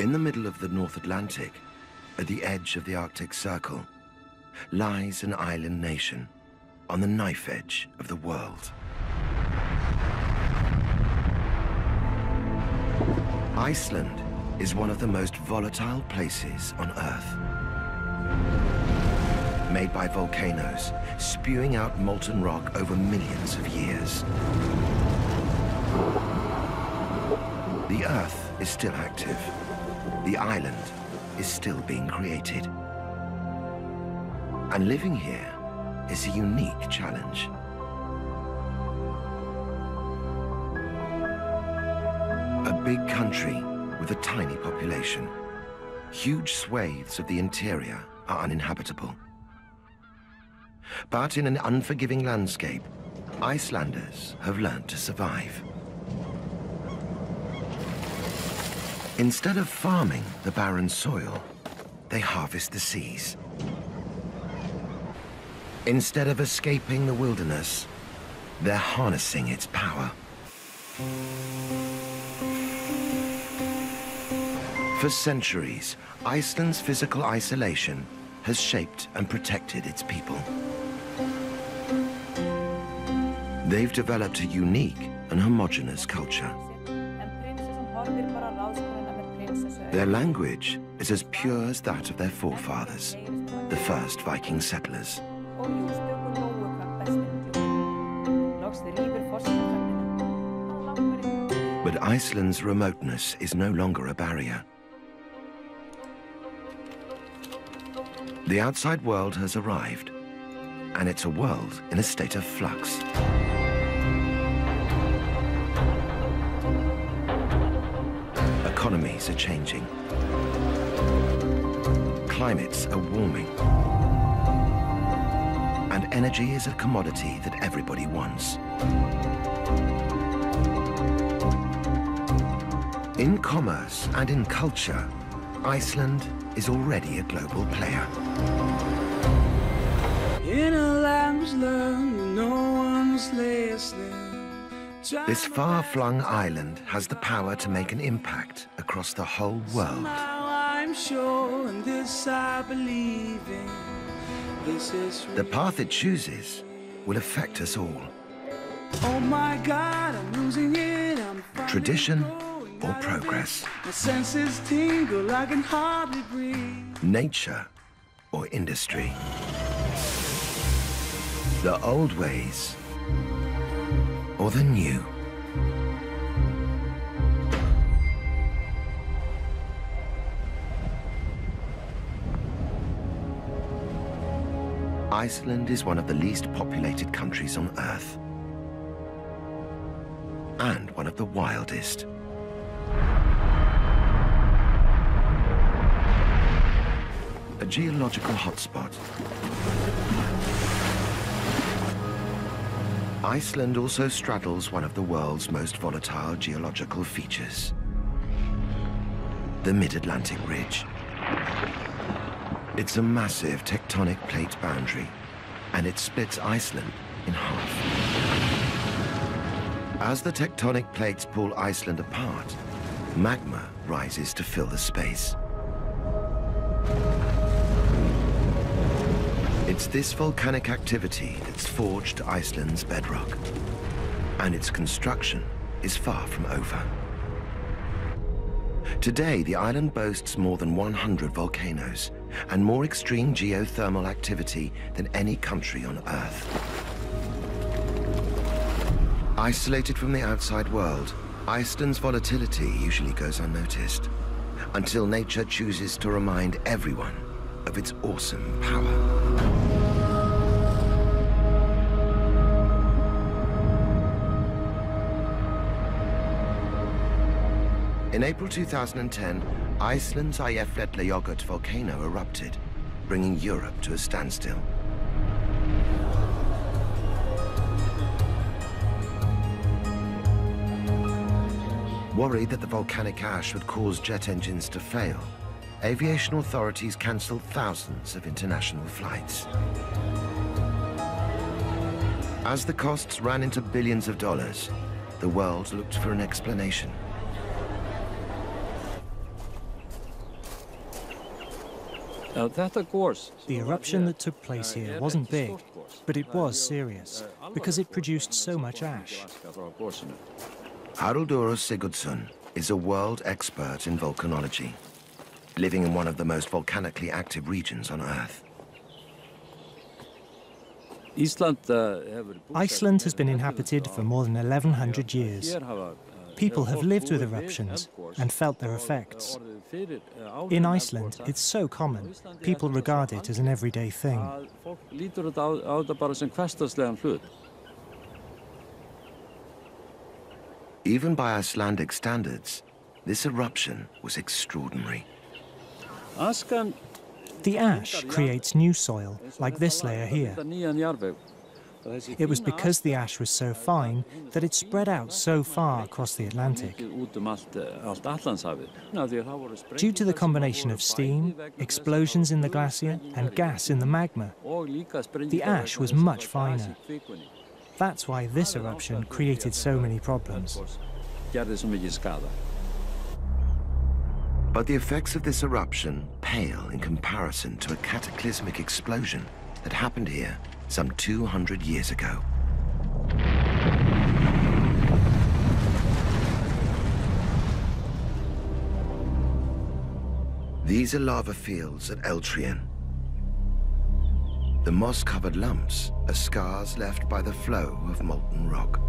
In the middle of the North Atlantic, at the edge of the Arctic Circle, lies an island nation on the knife edge of the world. Iceland is one of the most volatile places on Earth. Made by volcanoes, spewing out molten rock over millions of years. The Earth is still active. The island is still being created. And living here is a unique challenge. A big country with a tiny population. Huge swathes of the interior are uninhabitable. But in an unforgiving landscape, Icelanders have learned to survive. Instead of farming the barren soil, they harvest the seas. Instead of escaping the wilderness, they're harnessing its power. For centuries, Iceland's physical isolation has shaped and protected its people. They've developed a unique and homogeneous culture. Their language is as pure as that of their forefathers, the first Viking settlers. But Iceland's remoteness is no longer a barrier. The outside world has arrived, and it's a world in a state of flux. Economies are changing. Climates are warming. And energy is a commodity that everybody wants. In commerce and in culture, Iceland is already a global player. In a lamb's land, no one's listening. This far-flung island has the power to make an impact across the whole world. I'm sure, and this I believe in. This is the path it chooses will affect us all. Oh my God, I'm losing it. Tradition or progress. My senses tingle, I can hardly breathe. Nature or industry. The old ways or the new. Iceland is one of the least populated countries on Earth, and one of the wildest. A geological hotspot. Iceland also straddles one of the world's most volatile geological features, the Mid-Atlantic Ridge. It's a massive tectonic plate boundary, and it splits Iceland in half. As the tectonic plates pull Iceland apart, magma rises to fill the space. It's this volcanic activity that's forged Iceland's bedrock, and its construction is far from over. Today, the island boasts more than 100 volcanoes and more extreme geothermal activity than any country on Earth. Isolated from the outside world, Iceland's volatility usually goes unnoticed, until nature chooses to remind everyone of its awesome power. In April 2010, Iceland's Eyjafjallajökull volcano erupted, bringing Europe to a standstill. Worried that the volcanic ash would cause jet engines to fail, aviation authorities cancelled thousands of international flights. As the costs ran into billions of dollars, the world looked for an explanation. The eruption that took place here wasn't big, but it was serious, because it produced so much ash. Haraldur Sigurdsson is a world expert in volcanology, living in one of the most volcanically active regions on Earth. Iceland has been inhabited for more than 1,100 years. People have lived with eruptions and felt their effects. In Iceland, it's so common, people regard it as an everyday thing. Even by Icelandic standards, this eruption was extraordinary. The ash creates new soil, like this layer here. It was because the ash was so fine that it spread out so far across the Atlantic. Due to the combination of steam, explosions in the glacier, and gas in the magma, the ash was much finer. That's why this eruption created so many problems. But the effects of this eruption pale in comparison to a cataclysmic explosion that happened here some 200 years ago. These are lava fields at Eltrian. The moss-covered lumps are scars left by the flow of molten rock.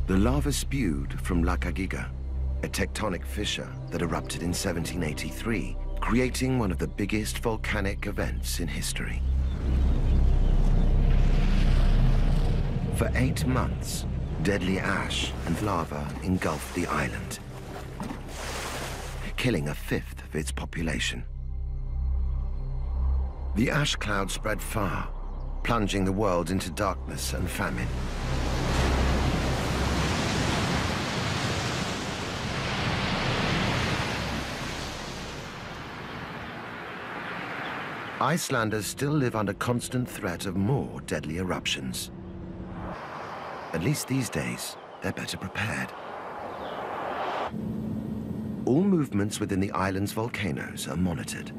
The lava spewed from Lakagiga, a tectonic fissure that erupted in 1783, creating one of the biggest volcanic events in history. For 8 months, deadly ash and lava engulfed the island, killing 1/5 of its population. The ash cloud spread far, plunging the world into darkness and famine. Icelanders still live under constant threat of more deadly eruptions. At least these days, they're better prepared. All movements within the island's volcanoes are monitored.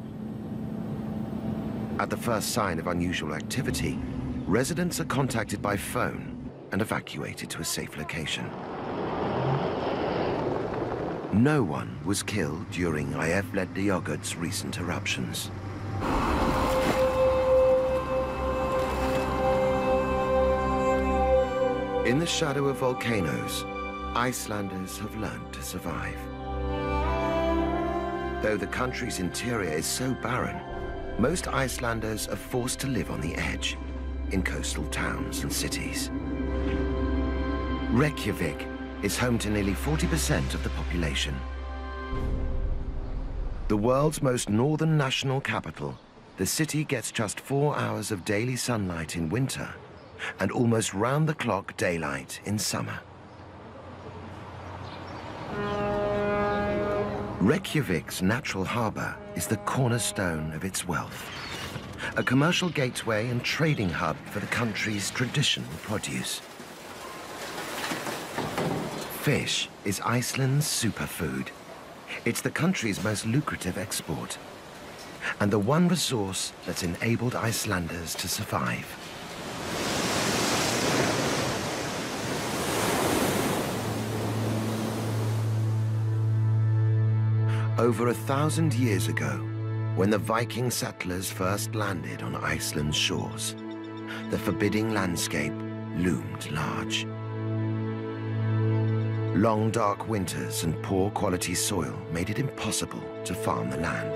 At the first sign of unusual activity, residents are contacted by phone and evacuated to a safe location. No one was killed during Eyjafjallajökull's recent eruptions. In the shadow of volcanoes, Icelanders have learned to survive. Though the country's interior is so barren, most Icelanders are forced to live on the edge, in coastal towns and cities. Reykjavik is home to nearly 40% of the population. The world's most northern national capital, the city gets just 4 hours of daily sunlight in winter and almost round-the-clock daylight in summer. Reykjavik's natural harbour is the cornerstone of its wealth, a commercial gateway and trading hub for the country's traditional produce. Fish is Iceland's superfood. It's the country's most lucrative export, and the one resource that's enabled Icelanders to survive. Over 1,000 years ago, when the Viking settlers first landed on Iceland's shores, the forbidding landscape loomed large. Long, dark winters and poor quality soil made it impossible to farm the land.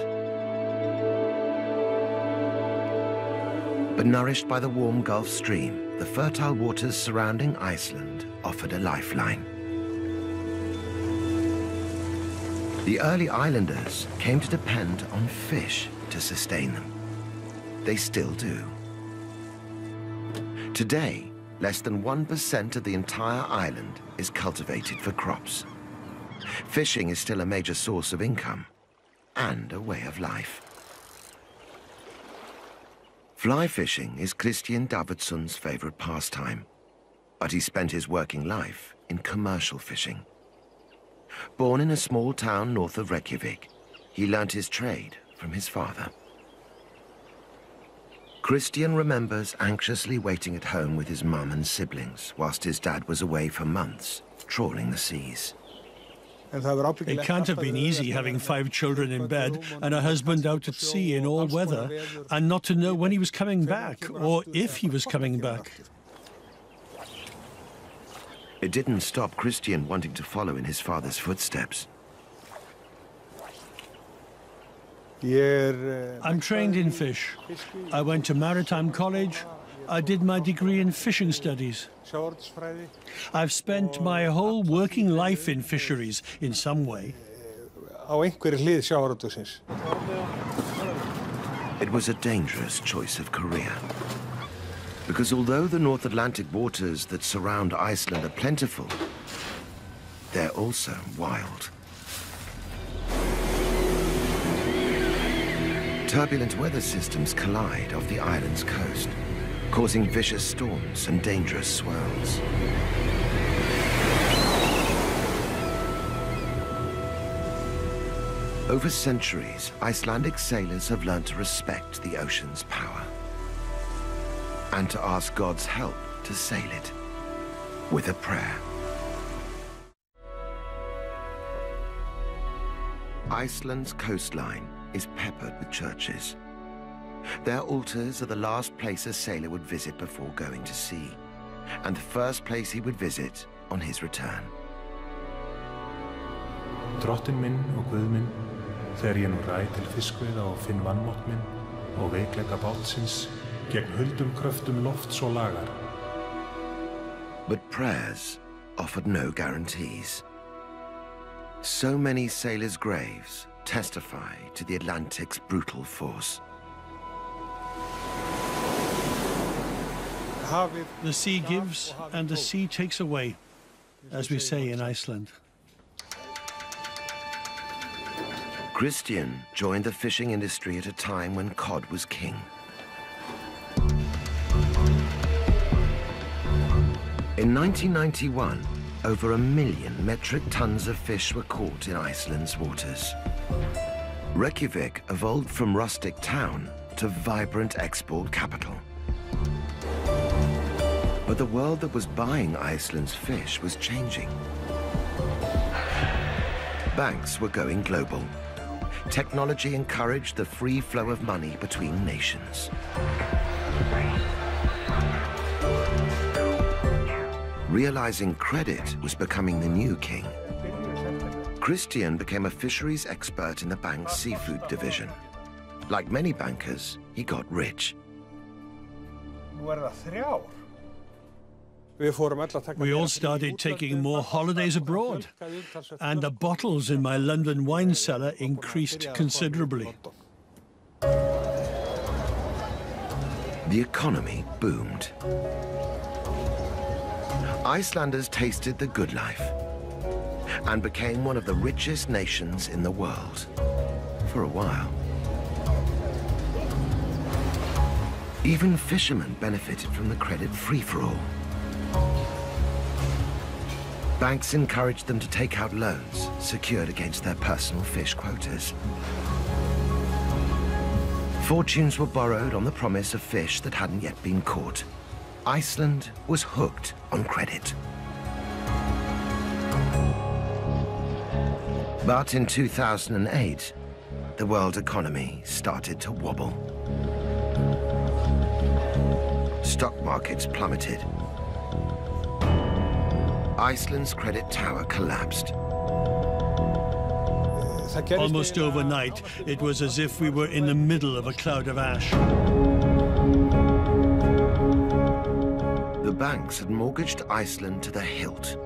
But nourished by the warm Gulf Stream, the fertile waters surrounding Iceland offered a lifeline. The early islanders came to depend on fish to sustain them. They still do. Today, less than 1% of the entire island is cultivated for crops. Fishing is still a major source of income and a way of life. Fly fishing is Christian Davidsson's favorite pastime, but he spent his working life in commercial fishing. Born in a small town north of Reykjavik, he learnt his trade from his father. Christian remembers anxiously waiting at home with his mum and siblings whilst his dad was away for months, trawling the seas. It can't have been easy having 5 children in bed and a husband out at sea in all weather and not to know when he was coming back or if he was coming back. It didn't stop Christian wanting to follow in his father's footsteps. I'm trained in fish. I went to maritime college. I did my degree in fishing studies. I've spent my whole working life in fisheries in some way. It was a dangerous choice of career. Because although the North Atlantic waters that surround Iceland are plentiful, they're also wild. Turbulent weather systems collide off the island's coast, causing vicious storms and dangerous swirls. Over centuries, Icelandic sailors have learned to respect the ocean's power and to ask God's help to sail it with a prayer. Iceland's coastline is peppered with churches. Their altars are the last place a sailor would visit before going to sea, and the first place he would visit on his return. Drottinn minn og Guð minn, þegar ég nú ræð til fiskveiða og finn vanmátt minn og veikleika bátsins gegn huldum kröftum lofts og lagar. But prayers offered no guarantees. So many sailors' graves testify to the Atlantic's brutal force. The sea gives and the sea takes away, as we say in Iceland. Christian joined the fishing industry at a time when cod was king. In 1991, over 1 million metric tons of fish were caught in Iceland's waters. Reykjavik evolved from rustic town to vibrant export capital. But the world that was buying Iceland's fish was changing. Banks were going global. Technology encouraged the free flow of money between nations. Realizing credit was becoming the new king, Christian became a fisheries expert in the bank's seafood division. Like many bankers, he got rich. We all started taking more holidays abroad, and the bottles in my London wine cellar increased considerably. The economy boomed. Icelanders tasted the good life and became one of the richest nations in the world for a while. Even fishermen benefited from the credit free-for-all. Banks encouraged them to take out loans secured against their personal fish quotas. Fortunes were borrowed on the promise of fish that hadn't yet been caught. Iceland was hooked on credit. But in 2008, the world economy started to wobble. Stock markets plummeted. Iceland's credit tower collapsed. Almost overnight, it was as if we were in the middle of a cloud of ash. The banks had mortgaged Iceland to the hilt.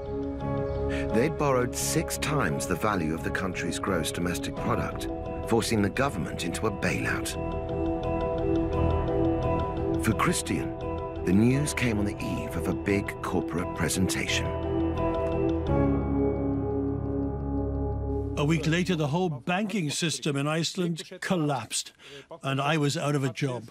They'd borrowed 6 times the value of the country's gross domestic product, forcing the government into a bailout. For Christian, the news came on the eve of a big corporate presentation. A week later, the whole banking system in Iceland collapsed, and I was out of a job.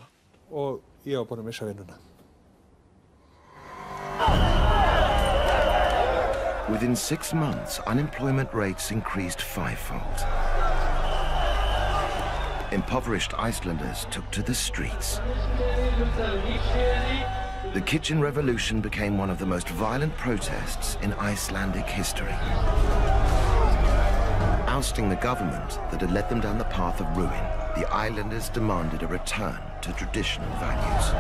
Within 6 months, unemployment rates increased 5-fold. impoverished Icelanders took to the streets. The kitchen revolution became one of the most violent protests in Icelandic history. Ousting the government that had led them down the path of ruin, the islanders demanded a return to traditional values.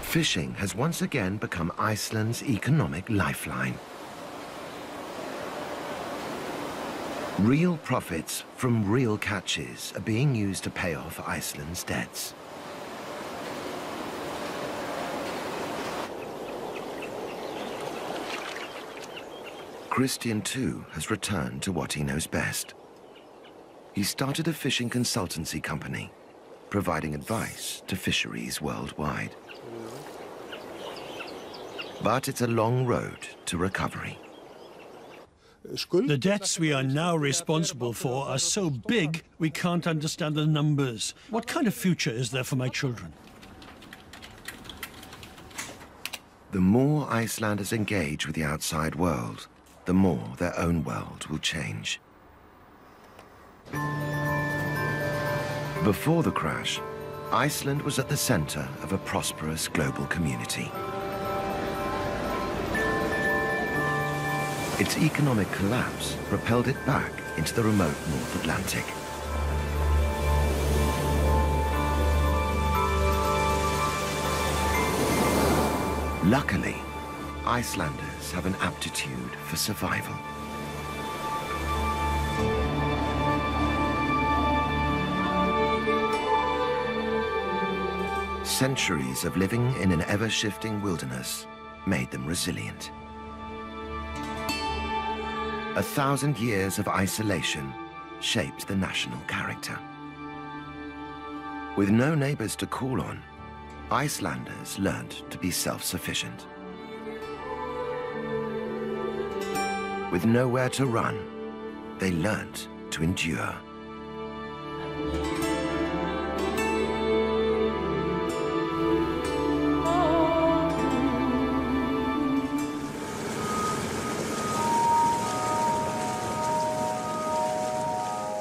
Fishing has once again become Iceland's economic lifeline. Real profits from real catches are being used to pay off Iceland's debts. Christian, too, has returned to what he knows best. He started a fishing consultancy company, providing advice to fisheries worldwide. But it's a long road to recovery. The debts we are now responsible for are so big, we can't understand the numbers. What kind of future is there for my children? The more Icelanders engage with the outside world, the more their own world will change. Before the crash, Iceland was at the center of a prosperous global community. Its economic collapse propelled it back into the remote North Atlantic. Luckily, Icelanders have an aptitude for survival. Centuries of living in an ever-shifting wilderness made them resilient. 1,000 years of isolation shaped the national character. With no neighbors to call on, Icelanders learned to be self-sufficient. With nowhere to run, they learned to endure.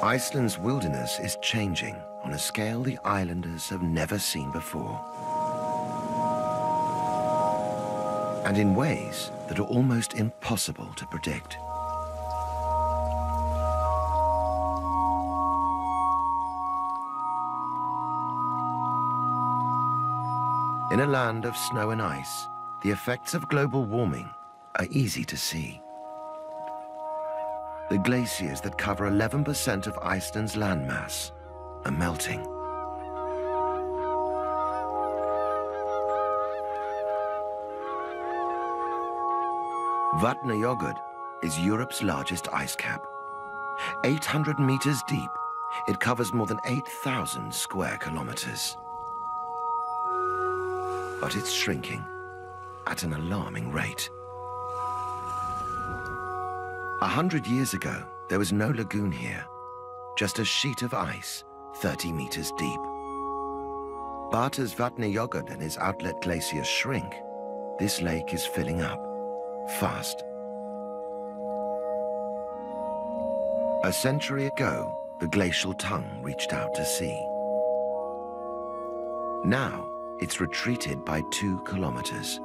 Iceland's wilderness is changing on a scale the islanders have never seen before. And in ways that are almost impossible to predict. In a land of snow and ice, the effects of global warming are easy to see. The glaciers that cover 11% of Iceland's landmass are melting. Vatnajökull is Europe's largest ice cap. 800 meters deep, it covers more than 8,000 square kilometers. But it's shrinking at an alarming rate. 100 years ago, there was no lagoon here, just a sheet of ice 30 meters deep. But as Vatnajökull and its outlet glaciers shrink, this lake is filling up fast. A century ago, the glacial tongue reached out to sea. Now, it's retreated by 2 kilometers.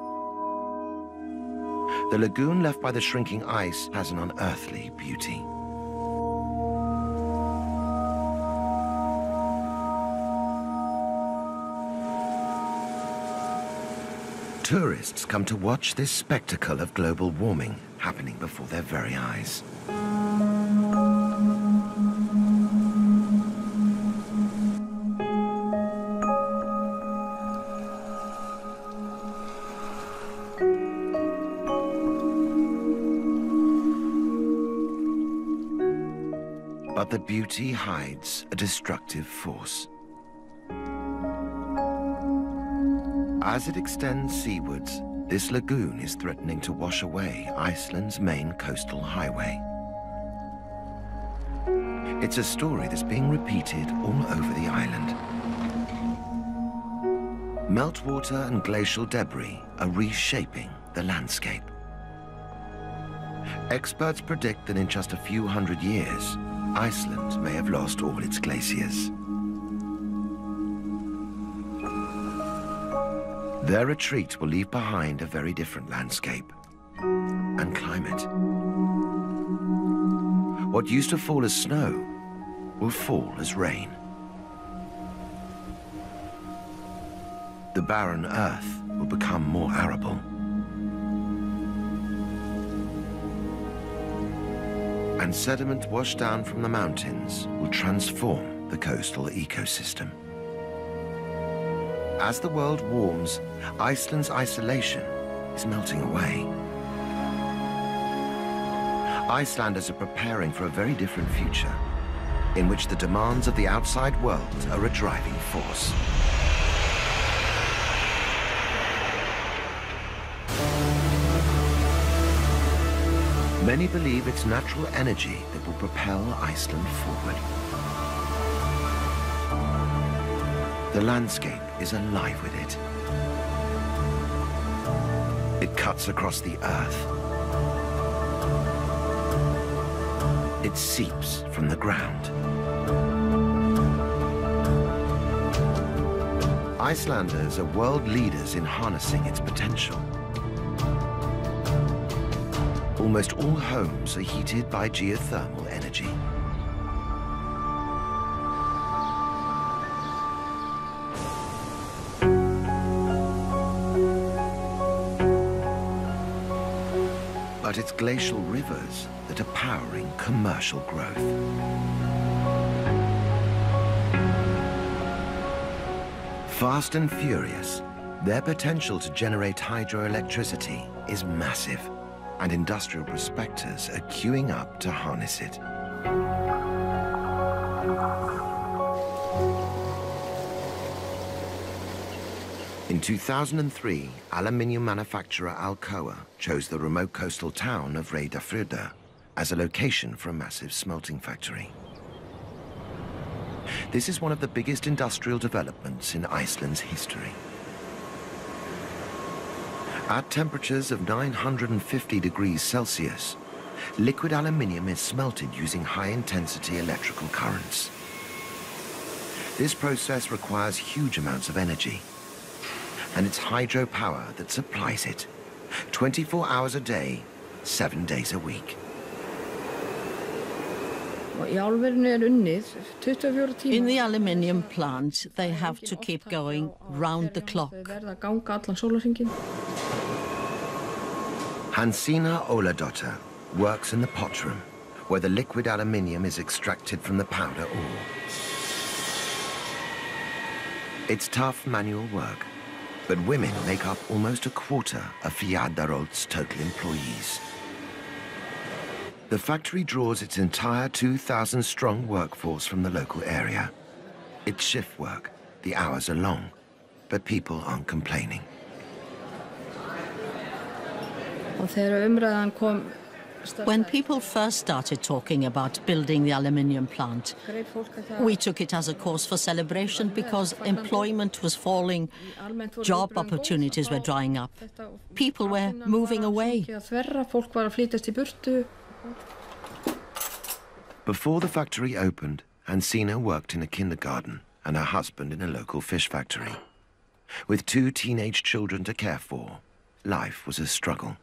The lagoon left by the shrinking ice has an unearthly beauty. Tourists come to watch this spectacle of global warming happening before their very eyes. But the beauty hides a destructive force. As it extends seawards, this lagoon is threatening to wash away Iceland's main coastal highway. It's a story that's being repeated all over the island. Meltwater and glacial debris are reshaping the landscape. Experts predict that in just a few hundred years, Iceland may have lost all its glaciers. Their retreat will leave behind a very different landscape and climate. What used to fall as snow will fall as rain. The barren earth will become more arable. And sediment washed down from the mountains will transform the coastal ecosystem. As the world warms, Iceland's isolation is melting away. Icelanders are preparing for a very different future, in which the demands of the outside world are a driving force. Many believe it's natural energy that will propel Iceland forward. The landscape is alive with it. It cuts across the earth. It seeps from the ground. Icelanders are world leaders in harnessing its potential. Almost all homes are heated by geothermal energy. But it's glacial rivers that are powering commercial growth. Fast and furious, their potential to generate hydroelectricity is massive, and industrial prospectors are queuing up to harness it. In 2003, aluminium manufacturer Alcoa chose the remote coastal town of Reyðarfjörður as a location for a massive smelting factory. This is one of the biggest industrial developments in Iceland's history. At temperatures of 950 degrees Celsius, liquid aluminium is smelted using high-intensity electrical currents. This process requires huge amounts of energy, and it's hydropower that supplies it, 24 hours a day, 7 days a week. In the aluminium plant, they have to keep going round the clock. Hansína Óladóttir works in the pot room, where the liquid aluminium is extracted from the powder ore. It's tough manual work, but women make up almost a quarter of Fjarðaál's total employees. The factory draws its entire 2,000-strong workforce from the local area. It's shift work. The hours are long, but people aren't complaining. When people first started talking about building the aluminium plant, we took it as a cause for celebration because employment was falling, job opportunities were drying up, people were moving away. Before the factory opened, Hansína worked in a kindergarten and her husband in a local fish factory. With 2 teenage children to care for, life was a struggle.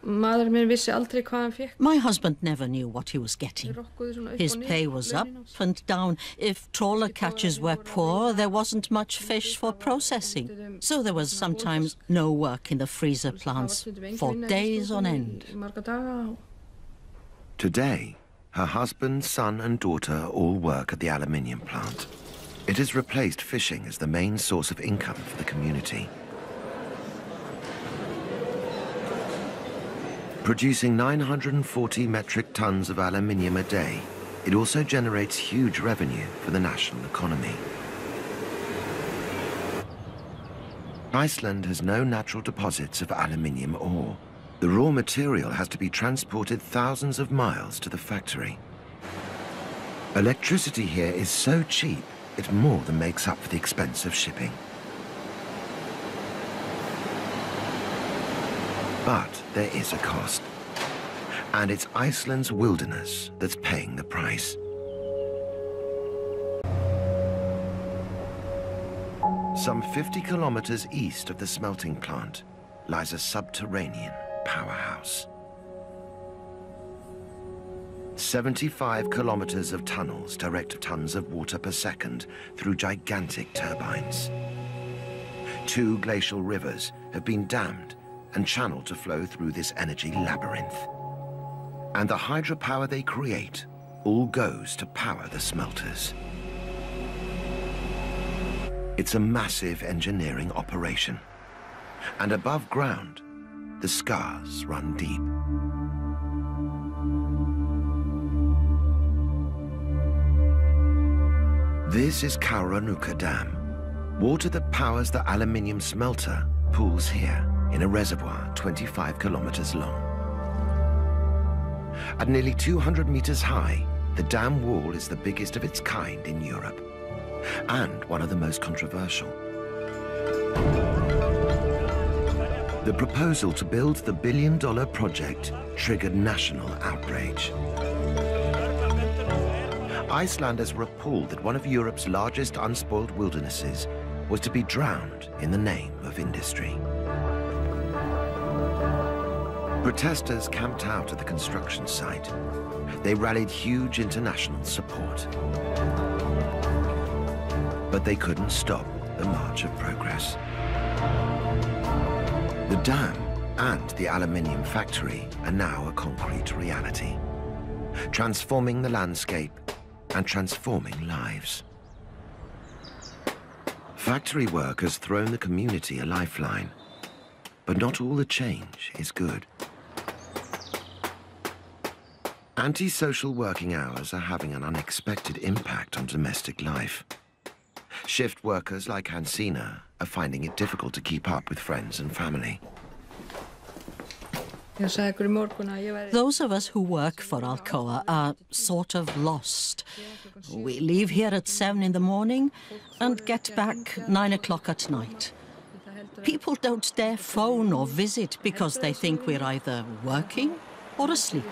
My husband never knew what he was getting. His pay was up and down. If trawler catches were poor, there wasn't much fish for processing. So there was sometimes no work in the freezer plants for days on end. Today, her husband, son and daughter all work at the aluminium plant. It has replaced fishing as the main source of income for the community. Producing 940 metric tons of aluminium a day, it also generates huge revenue for the national economy. Iceland has no natural deposits of aluminium ore. The raw material has to be transported thousands of miles to the factory. Electricity here is so cheap, it more than makes up for the expense of shipping. But there is a cost. And it's Iceland's wilderness that's paying the price. Some 50 kilometers east of the smelting plant lies a subterranean powerhouse. 75 kilometers of tunnels direct tons of water per second through gigantic turbines. 2 glacial rivers have been dammed and channeled to flow through this energy labyrinth. And the hydropower they create all goes to power the smelters. It's a massive engineering operation. And above ground, the scars run deep. This is Kauranuka Dam. Water that powers the aluminium smelter pools here in a reservoir 25 kilometers long. At nearly 200 meters high, the dam wall is the biggest of its kind in Europe, and one of the most controversial. The proposal to build the billion-dollar project triggered national outrage. Icelanders were appalled that one of Europe's largest unspoiled wildernesses was to be drowned in the name of industry. Protesters camped out at the construction site. They rallied huge international support. But they couldn't stop the march of progress. The dam and the aluminium factory are now a concrete reality, transforming the landscape and transforming lives. Factory work has thrown the community a lifeline, but not all the change is good. Anti-social working hours are having an unexpected impact on domestic life. Shift workers like Hansina are finding it difficult to keep up with friends and family. Those of us who work for Alcoa are sort of lost. We leave here at 7 in the morning and get back 9 o'clock at night. People don't dare phone or visit because they think we're either working or asleep.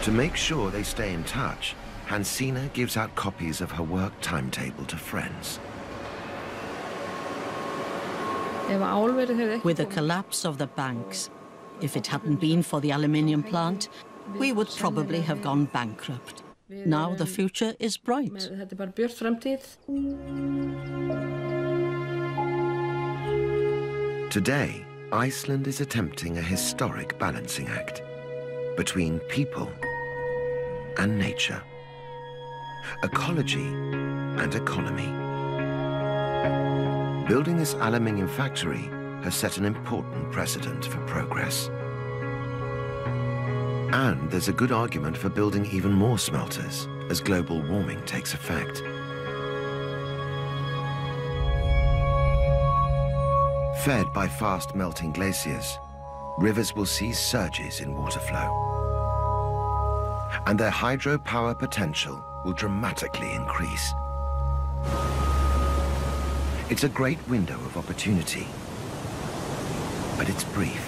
To make sure they stay in touch, Hansina gives out copies of her work timetable to friends. With the collapse of the banks, if it hadn't been for the aluminium plant, we would probably have gone bankrupt. Now the future is bright. Today, Iceland is attempting a historic balancing act between people and nature, ecology and economy. Building this aluminium factory has set an important precedent for progress. And there's a good argument for building even more smelters as global warming takes effect. Fed by fast melting glaciers, rivers will see surges in water flow. And their hydropower potential will dramatically increase. It's a great window of opportunity, but it's brief.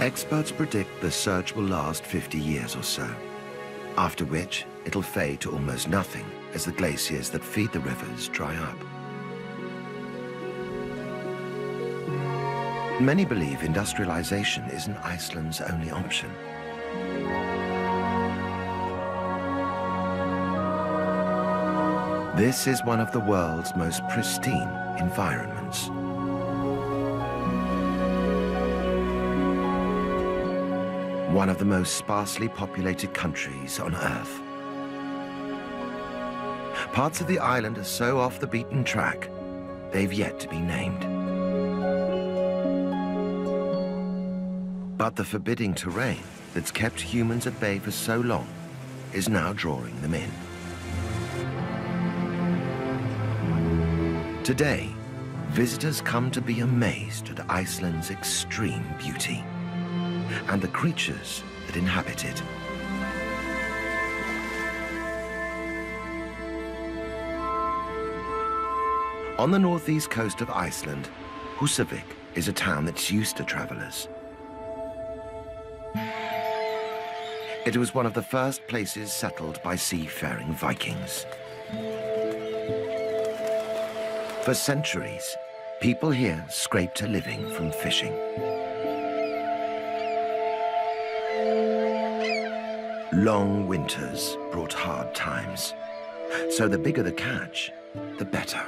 Experts predict the surge will last 50 years or so, after which it'll fade to almost nothing as the glaciers that feed the rivers dry up. Many believe industrialization isn't Iceland's only option. This is one of the world's most pristine environments. One of the most sparsely populated countries on Earth. Parts of the island are so off the beaten track, they've yet to be named. But the forbidding terrain that's kept humans at bay for so long is now drawing them in. Today, visitors come to be amazed at Iceland's extreme beauty and the creatures that inhabit it. On the northeast coast of Iceland, Húsavík is a town that's used to travelers. It was one of the first places settled by seafaring Vikings. For centuries, people here scraped a living from fishing. Long winters brought hard times, so the bigger the catch, the better.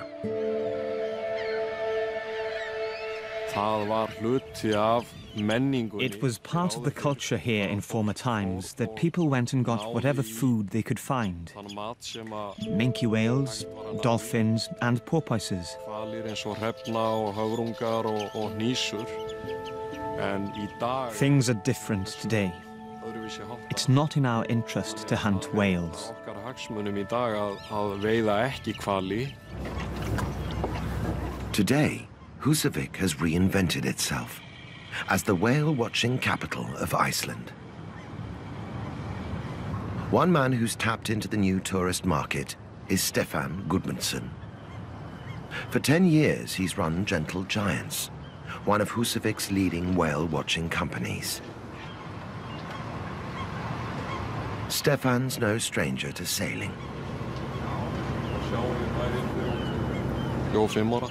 It was part of the culture here in former times that people went and got whatever food they could find. Minke whales, dolphins and porpoises. Things are different today. It's not in our interest to hunt whales. Today, Húsavík has reinvented itself as the whale-watching capital of Iceland. One man who's tapped into the new tourist market is Stefán Gudmundsson. For 10 years, he's run Gentle Giants, one of Húsavík's leading whale-watching companies. Stefán's no stranger to sailing.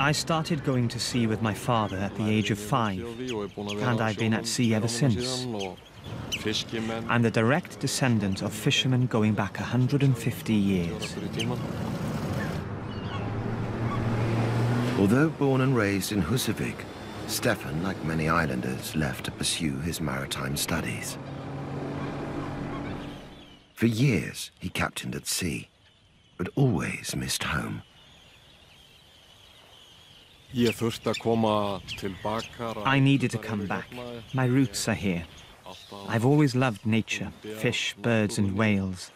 I started going to sea with my father at the age of 5, and I've been at sea ever since. I'm the direct descendant of fishermen going back 150 years. Although born and raised in Húsavík, Stefán, like many islanders, left to pursue his maritime studies. For years, he captained at sea, but always missed home. I needed to come back. My roots are here. I've always loved nature, fish, birds and whales.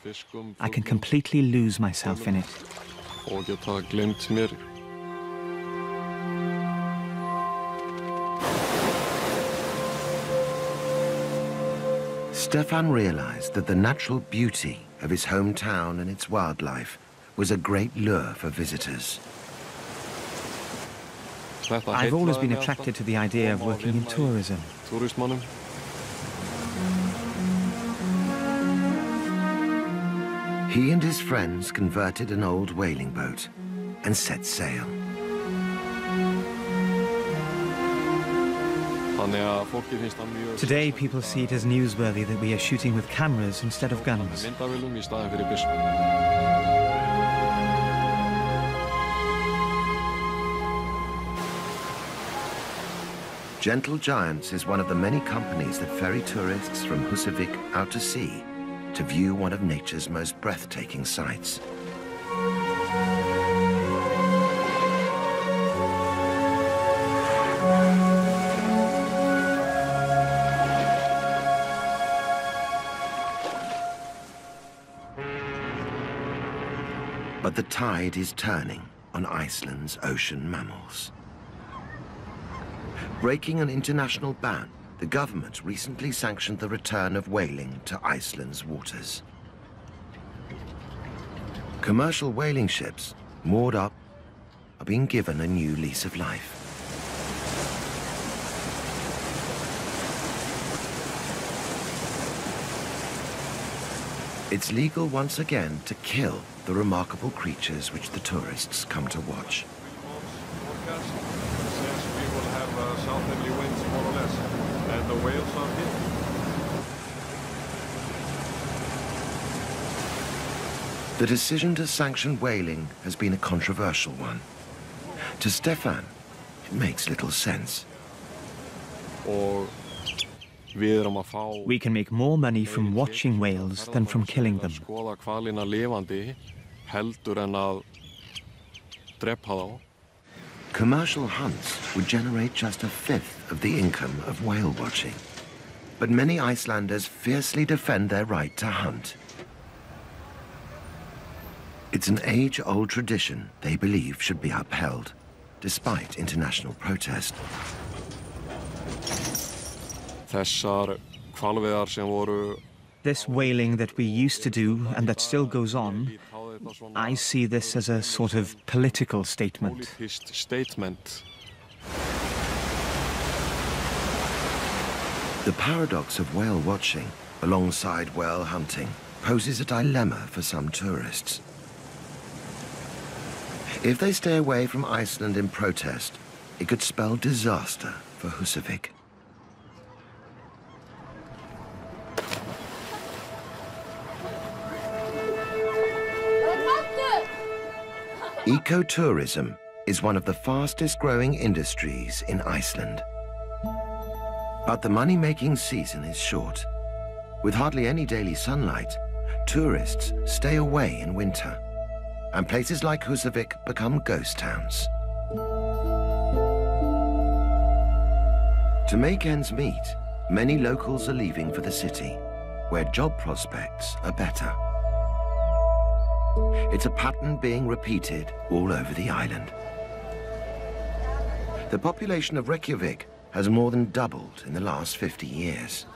I can completely lose myself in it. Stefán realized that the natural beauty of his hometown and its wildlife was a great lure for visitors. I've always been attracted to the idea of working in tourism. He and his friends converted an old whaling boat and set sail. Today, people see it as newsworthy that we are shooting with cameras instead of guns. Gentle Giants is one of the many companies that ferry tourists from Húsavík out to sea to view one of nature's most breathtaking sights. But the tide is turning on Iceland's ocean mammals. Breaking an international ban, the government recently sanctioned the return of whaling to Iceland's waters. Commercial whaling ships, moored up, are being given a new lease of life. It's legal once again to kill the remarkable creatures which the tourists come to watch. Southerly winds, more or less, and the whales are here. The decision to sanction whaling has been a controversial one. To Stefán, it makes little sense. We can make more money from watching whales than from killing them. Commercial hunts would generate just 1/5 of the income of whale watching. But many Icelanders fiercely defend their right to hunt. It's an age-old tradition they believe should be upheld, despite international protest. This whaling that we used to do and that still goes on I see this as a sort of political statement. The paradox of whale watching alongside whale hunting poses a dilemma for some tourists. If they stay away from Iceland in protest, it could spell disaster for Húsavík. Ecotourism is one of the fastest growing industries in Iceland. But the money-making season is short. With hardly any daily sunlight, tourists stay away in winter, and places like Húsavík become ghost towns. To make ends meet, many locals are leaving for the city, where job prospects are better. It's a pattern being repeated all over the island. The population of Reykjavik has more than doubled in the last 50 years.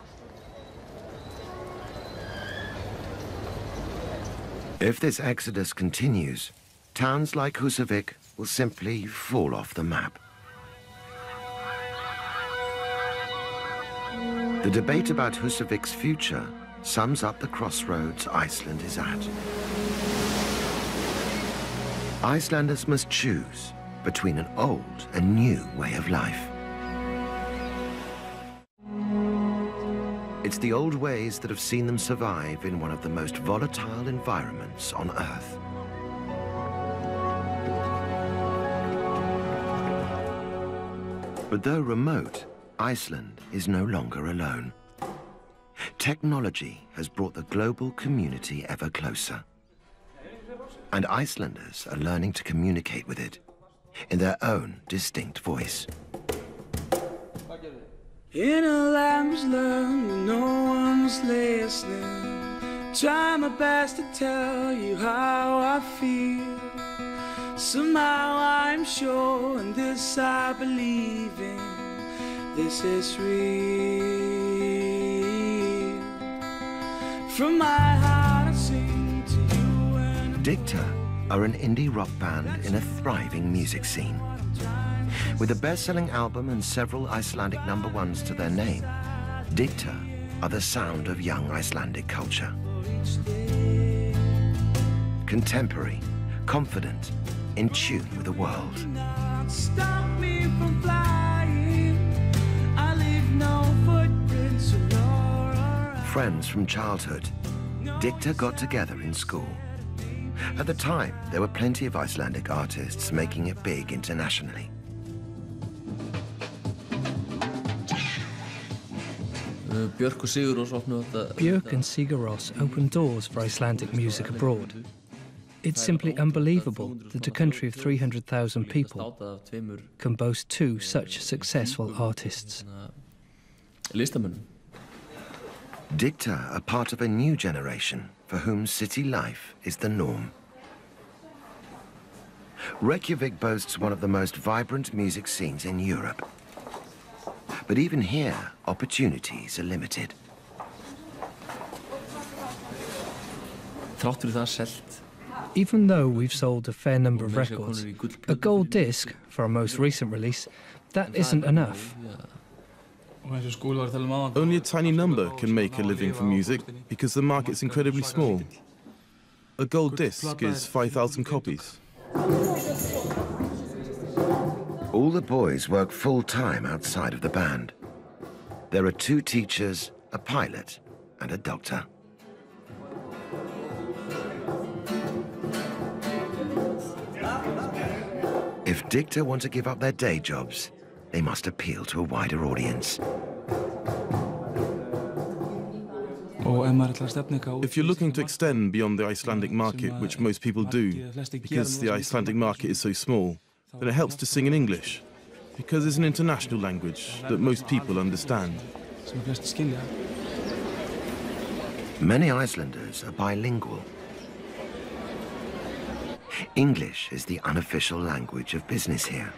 If this exodus continues, towns like Húsavík will simply fall off the map. The debate about Húsavík's future sums up the crossroads Iceland is at. Icelanders must choose between an old and new way of life. It's the old ways that have seen them survive in one of the most volatile environments on Earth. But though remote, Iceland is no longer alone. Technology has brought the global community ever closer. And Icelanders are learning to communicate with it in their own distinct voice. In a language learned when no one's listening, try my best to tell you how I feel. Somehow I'm sure, and this I believe in, this is real. From my heart I sing to you and Dicta are an indie rock band in a thriving music scene. With a best-selling album and several Icelandic #1s to their name, Dicta are the sound of young Icelandic culture. Contemporary, confident, in tune with the world. stop me from flying. I leave no footprints of your Friends from childhood, Dicta got together in school. At the time, there were plenty of Icelandic artists making it big internationally. Björk and Sigur Rós opened doors for Icelandic music abroad. It's simply unbelievable that a country of 300,000 people can boast two such successful artists. Dicta are part of a new generation for whom city life is the norm. Reykjavik boasts one of the most vibrant music scenes in Europe. But even here, opportunities are limited. Even though we've sold a fair number of records, a gold disc for our most recent release, that isn't enough. Only a tiny number can make a living from music because the market's incredibly small. A gold disc is 5,000 copies. All the boys work full-time outside of the band. There are 2 teachers, a pilot, and a doctor. If Dicta want to give up their day jobs, they must appeal to a wider audience. If you're looking to extend beyond the Icelandic market, which most people do, because the Icelandic market is so small, then it helps to sing in English, because it's an international language that most people understand. Many Icelanders are bilingual. English is the unofficial language of business here,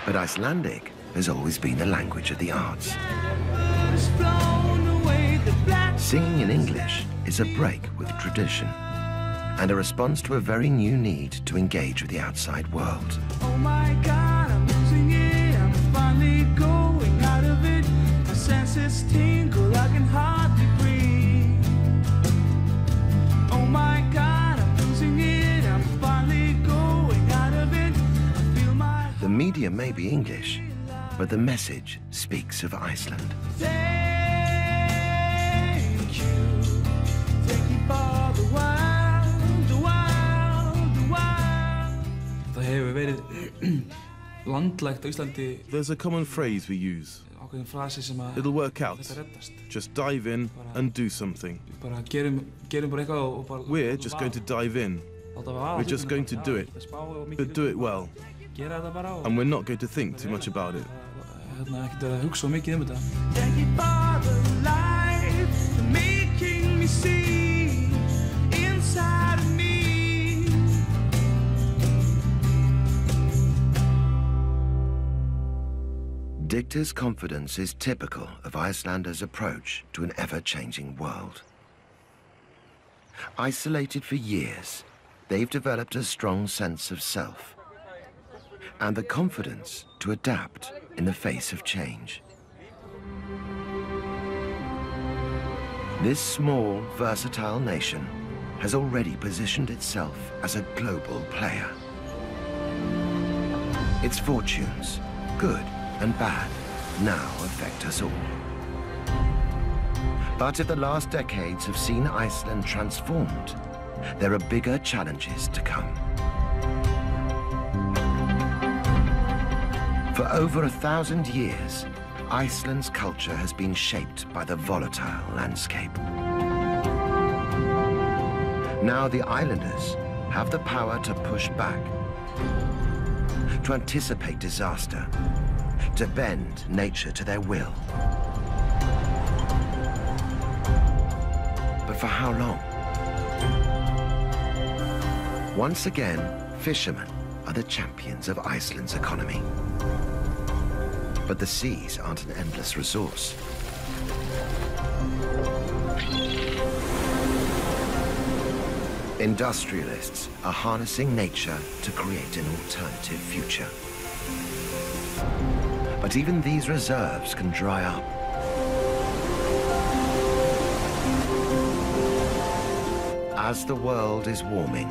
but Icelandic has always been the language of the arts. Singing in English is a break with tradition. and a response to a very new need to engage with the outside world. Oh my God, I'm losing it. I'm finally going out of it. My senses tingle, I can hardly breathe. Oh my God, I'm losing it. I'm finally going out of it. I feel my... The media may be English, but the message speaks of Iceland. Thank you. Thank you for the world, the world, the world. Það hefur verið landlægt á Íslandi. There's a common phrase we use. Ákveðin frasi sem að It'll work out. þetta reddast. Just dive in and do something. Bara gerum bara eitthvað og bara We're just going to dive in. We're just going to do it, but do it well. Gera þetta bara og And we're not going to think too much about it. ekkert að hugsa mikið þetta. Thank you for the life, for making me see inside of me. Dicta's confidence is typical of Icelanders' approach to an ever-changing world. Isolated for years, they've developed a strong sense of self and the confidence to adapt in the face of change. This small, versatile nation has already positioned itself as a global player. Its fortunes, good and bad, now affect us all. But if the last decades have seen Iceland transformed, there are bigger challenges to come. For over 1,000 years, Iceland's culture has been shaped by the volatile landscape. Now the islanders have the power to push back, to anticipate disaster, to bend nature to their will. But for how long? Once again, fishermen are the champions of Iceland's economy. But the seas aren't an endless resource. Industrialists are harnessing nature to create an alternative future. But even these reserves can dry up. As the world is warming,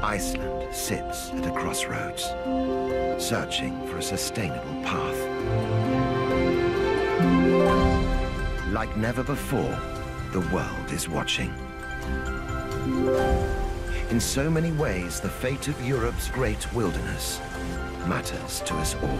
Iceland sits at a crossroads, searching for a sustainable path. Like never before, the world is watching. In so many ways, the fate of Europe's great wilderness matters to us all.